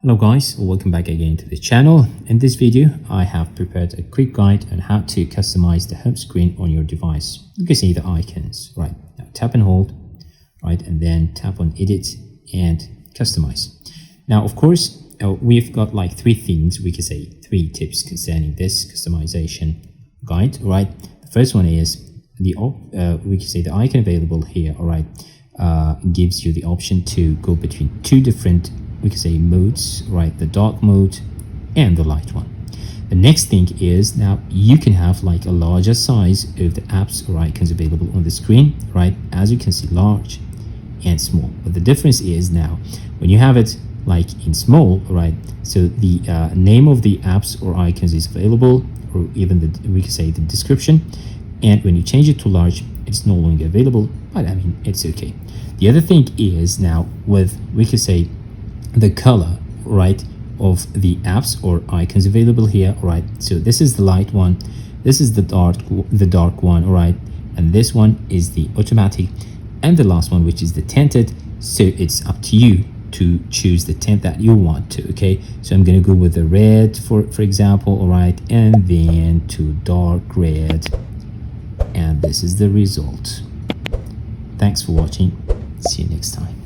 Hello guys, welcome back again to the channel. In this video, I have prepared a quick guide on how to customize the home screen on your device. You can see the icons, right? Now tap and hold, right? And then tap on edit and customize. Now, of course, we've got like three things, we can say three tips concerning this customization guide, right? The first one is we can say the icon available here, all right, gives you the option to go between two different, we can say, modes, right? The dark mode and the light one. The next thing is now you can have like a larger size of the apps or icons available on the screen, right? As you can see, large and small. But the difference is now when you have it like in small, right? So the name of the apps or icons is available, or even we can say the description. And when you change it to large, it's no longer available, but I mean, it's okay. The other thing is now with, we can say, the color, right, of the apps or icons available here, right? So this is the light one, this is the dark one, right? And this one is the automatic, and the last one, which is the tinted. So it's up to you to choose the tint that you want to. Okay, so I'm going to go with the red for example, all right, and then to dark red, and this is the result. Thanks for watching. See you next time.